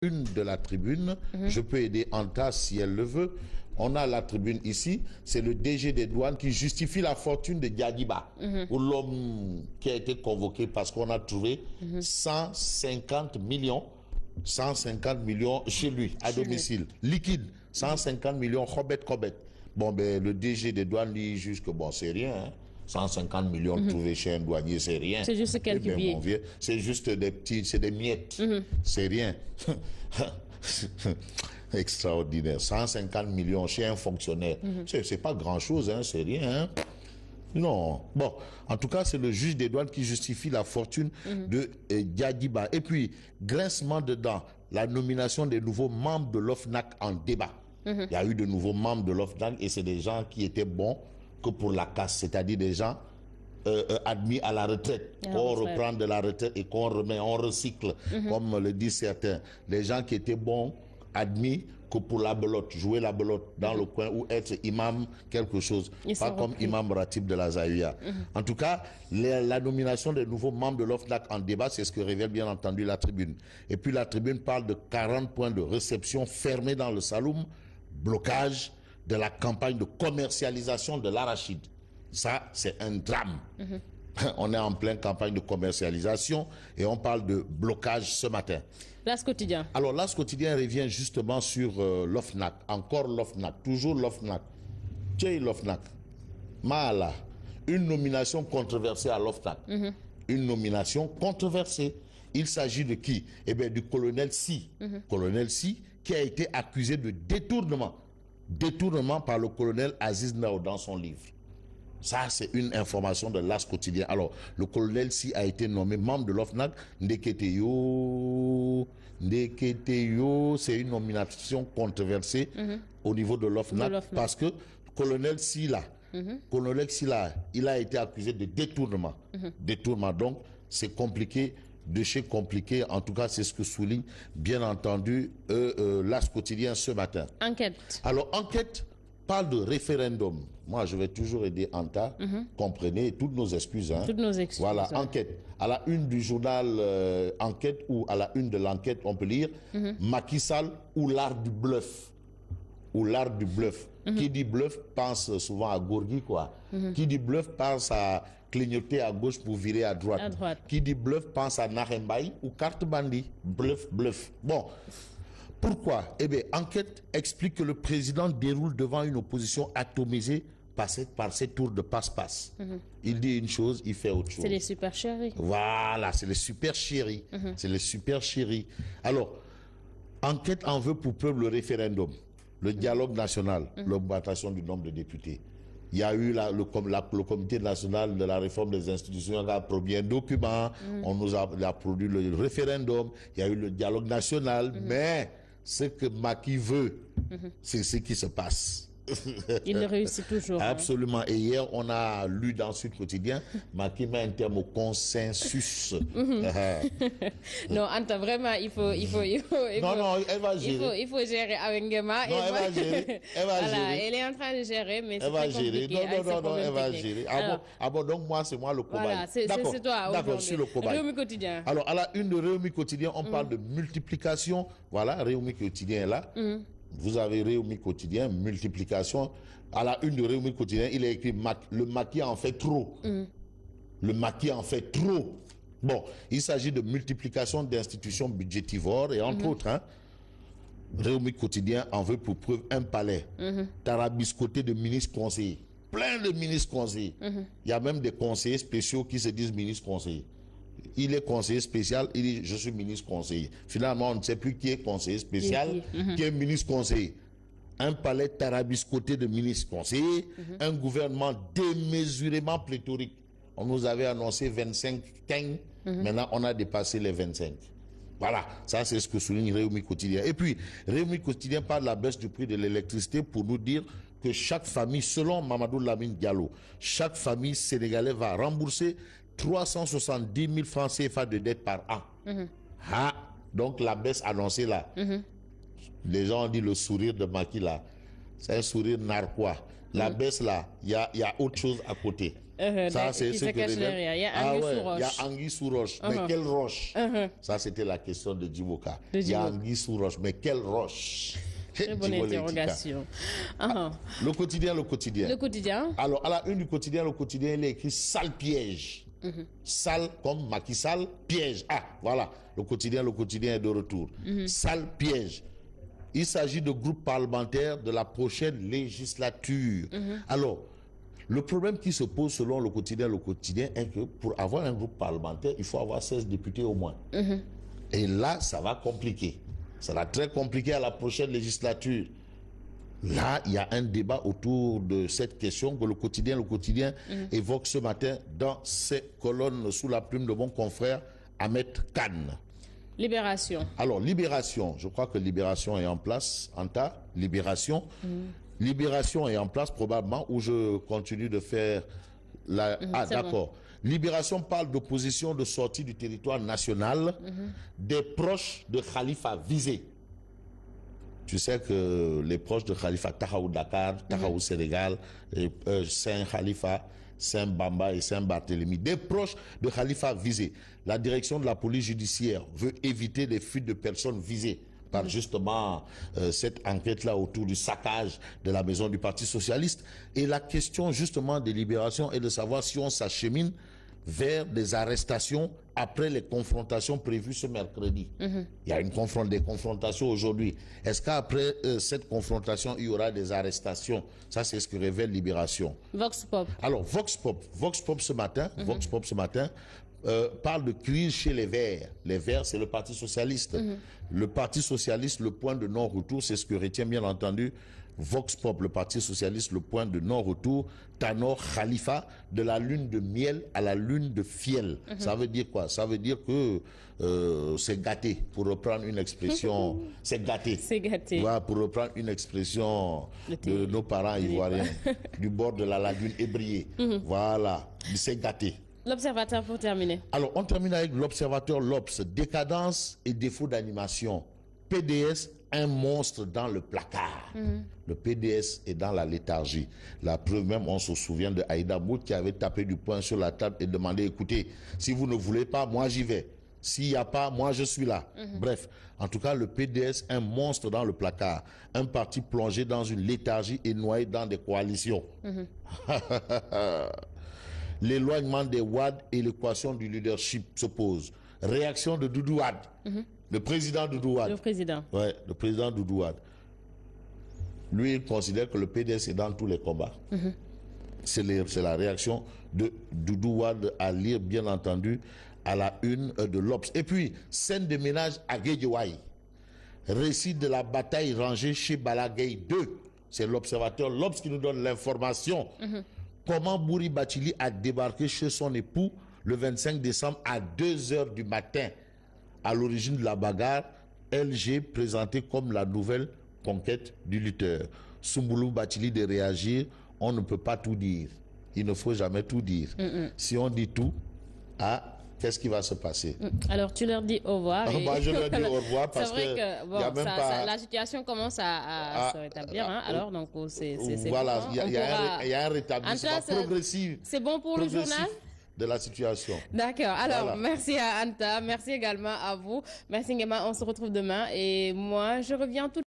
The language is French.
une de la tribune. Je peux aider Anta si elle le veut. On a la tribune ici. C'est le DG des douanes qui justifie la fortune de Diadiba, ou l'homme qui a été convoqué parce qu'on a trouvé 150 millions chez lui, à domicile. Liquide, 150 millions, Kobet. Bon, ben, le DG des douanes lui juge que bon, c'est rien, hein. 150 millions trouvés chez un douanier, c'est rien. C'est juste quelques billets. C'est juste des petits, c'est des miettes. C'est rien. Extraordinaire. 150 millions chez un fonctionnaire. C'est pas grand-chose, hein, c'est rien. Hein. Non. Bon, en tout cas, c'est le juge des douanes qui justifie la fortune de Diadiba. Et puis, grincement dedans, la nomination des nouveaux membres de l'OFNAC en débat. Il y a eu de nouveaux membres de l'OFNAC et c'est des gens qui étaient bons que pour la casse, c'est-à-dire des gens admis à la retraite, qu'on reprend de la retraite et qu'on remet, on recycle, comme le disent certains. Les gens qui étaient bons, admis que pour la belote, jouer la belote dans le coin ou être imam quelque chose, pas comme imam ratib de la Zaïa. En tout cas, la nomination des nouveaux membres de l'OFNAC en débat, c'est ce que révèle bien entendu la tribune. Et puis la tribune parle de 40 points de réception fermés dans le Saloum, blocage de la campagne de commercialisation de l'arachide. Ça, c'est un drame. On est en pleine campagne de commercialisation et on parle de blocage ce matin. L'As quotidien. Alors, l'As quotidien revient justement sur l'OFNAC. Encore l'OFNAC, toujours l'OFNAC. Tiens, l'OFNAC. Mala. Une nomination controversée à l'OFNAC. Une nomination controversée. Il s'agit de qui? Eh bien, du colonel Si. Colonel Si, qui a été accusé de détournement. Détournement par le colonel Aziz Nao dans son livre. Ça, c'est une information de l'As quotidien. Alors, le colonel Si a été nommé membre de l'OFNAC. Ndeketeyo, c'est une nomination controversée au niveau de l'OFNAC parce que colonel Si là, il a été accusé de détournement. Détournement, donc, c'est compliqué. Dossier compliqué, en tout cas c'est ce que souligne bien entendu l'As quotidien ce matin. Enquête. Alors enquête parle de référendum. Moi je vais toujours aider Anta, comprenez, toutes nos excuses. Hein. Toutes nos excuses. Voilà, enquête. À la une du journal Enquête ou à la une de l'enquête, on peut lire Macky Sall ou l'art du bluff. Ou l'art du bluff. Qui dit bluff pense souvent à Gourgui, quoi. Qui dit bluff pense à clignoter à gauche pour virer à droite. Qui dit bluff pense à Narembaï ou carte bandit. Bluff. Bon. Pourquoi? Eh bien, enquête explique que le président déroule devant une opposition atomisée par ses tours de passe-passe. Il dit une chose, il fait autre chose. C'est les super chéris. Voilà, c'est les super chéris. C'est les super chéris. Alors, enquête en veut pour preuve le référendum. Le dialogue national, l'augmentation du nombre de députés. Il y a eu le comité national de la réforme des institutions qui a produit un document. On nous a produit le référendum. Il y a eu le dialogue national. Mais ce que Macky veut, c'est ce qui se passe. Il le réussit toujours. Absolument. Et hier, on a lu dans Sud Quotidien, Macky met un terme au consensus. Non, Anta, vraiment, il faut. Non, elle va gérer. Il faut gérer avec Ngema. Non, elle va gérer. Voilà, elle est en train de gérer, mais c'est très compliqué. Non, elle va gérer. Ah bon, donc c'est moi le cobaye. Voilà, c'est toi. D'accord, je suis le cobaye. Réumi Quotidien. Alors, à la une de Réumi Quotidien, on parle de multiplication. Voilà, Réumi Quotidien est là. Vous avez Réumi Quotidien, multiplication. À la une de Réumi Quotidien, il est écrit le Macky en fait trop. Le Macky en fait trop. Bon, il s'agit de multiplication d'institutions budgétivores et entre autres, hein, Réumi Quotidien en veut pour preuve un palais. Tarabiscoté de ministres conseillers. Plein de ministres conseillers. Il y a même des conseillers spéciaux qui se disent ministres conseillers. Il est conseiller spécial, il dit je suis ministre conseiller. Finalement, on ne sait plus qui est conseiller spécial, qui est ministre conseiller. Un palais tarabiscoté de ministres conseillers, un gouvernement démesurément pléthorique. On nous avait annoncé 25 quinques, maintenant on a dépassé les 25. Voilà, ça c'est ce que souligne Réumi Quotidien. Et puis, Réumi Quotidien parle de la baisse du prix de l'électricité pour nous dire que chaque famille, selon Mamadou Lamine Diallo, chaque famille sénégalaise va rembourser 370 000 francs CFA de dette par an. Donc la baisse annoncée là, les gens ont dit le sourire de Macky là, c'est un sourire narquois. La baisse là, il y a autre chose à côté. Ça, c'est ce que révèle. Il y a Anguille sous roche. Il y a Anguille sous roche. Mais quelle roche? Ça, c'était la question de Djiboka. Il y a Anguille sous roche. Mais quelle roche? Très bonne interrogation. Le quotidien. Le quotidien. Alors, à la une du quotidien, le quotidien, il est écrit sale piège. Sale comme Macky Sall, piège. Ah, voilà. Le quotidien est de retour. Sale piège. Il s'agit de groupes parlementaires de la prochaine législature. Alors, le problème qui se pose selon le quotidien est que pour avoir un groupe parlementaire, il faut avoir 16 députés au moins. Et là, ça va compliquer. Ça va très compliqué à la prochaine législature. Là, il y a un débat autour de cette question que le quotidien évoque ce matin dans ses colonnes sous la plume de mon confrère Ahmed Khan. Libération. Alors, Libération, je crois que Libération est en place. Anta, Libération. Libération est en place probablement, où je continue de faire la... d'accord. Bon. Libération parle d'opposition de sortie du territoire national des proches de Khalifa visés. Tu sais que les proches de Khalifa, Tahaou Dakar, Tahaou Sénégal, Saint Khalifa, Saint Bamba et Saint Barthélemy, des proches de Khalifa visés. La direction de la police judiciaire veut éviter des fuites de personnes visées par justement cette enquête-là autour du saccage de la maison du Parti Socialiste. Et la question justement des libérations est de savoir si on s'achemine vers des arrestations après les confrontations prévues ce mercredi. Il y a des confrontations aujourd'hui. Est-ce qu'après cette confrontation, il y aura des arrestations? Ça, c'est ce que révèle Libération. Vox Pop. Alors, Vox Pop ce matin, parle de crise chez les Verts. Les Verts, c'est le Parti Socialiste. Le Parti Socialiste, le point de non-retour, c'est ce que retient bien entendu Vox Pop, le Parti Socialiste, le point de non-retour, Tanor Khalifa, de la lune de miel à la lune de fiel. Ça veut dire quoi? Ça veut dire que c'est gâté, pour reprendre une expression. C'est gâté. C'est gâté. Voilà, pour reprendre une expression de nos parents ivoiriens, du bord de la lagune ébriée. Voilà, c'est gâté. L'Observateur pour terminer. Alors, on termine avec l'Observateur, l'Obs. Décadence et défaut d'animation. PDS, un monstre dans le placard. Le PDS est dans la léthargie. La preuve même, on se souvient de Aïda Mout qui avait tapé du poing sur la table et demandé, écoutez, si vous ne voulez pas, moi j'y vais. S'il n'y a pas, moi je suis là. Bref, en tout cas, le PDS, un monstre dans le placard. Un parti plongé dans une léthargie et noyé dans des coalitions. L'éloignement des Wade et l'équation du leadership se pose. Réaction de Doudou Wade. Le président Doudou Wade. Le président. Ouais, le président Doudou Wade. Lui, il considère que le PDS est dans tous les combats. C'est la réaction de Doudou Wade à lire, bien entendu, à la une de l'Obs. Et puis, scène de ménage à Guédiouaï. Récit de la bataille rangée chez Balagay 2. C'est l'Observateur, l'Obs qui nous donne l'information. Comment Bouri Bachili a débarqué chez son époux le 25 décembre à 2h du matin. À l'origine de la bagarre, LG présenté comme la nouvelle conquête du lutteur. Soumboulou Bachili de réagir, on ne peut pas tout dire. Il ne faut jamais tout dire. Si on dit tout, qu'est-ce qui va se passer? Alors, tu leur dis au revoir. Moi, je leur dis au revoir parce que bon, la situation commence à se rétablir. Alors, donc, c'est voilà, il y a un rétablissement progressif. C'est bon pour le journal de la situation. D'accord. Alors, merci à Anta. Merci également à vous. Merci Ngema. On se retrouve demain. Et moi, je reviens tout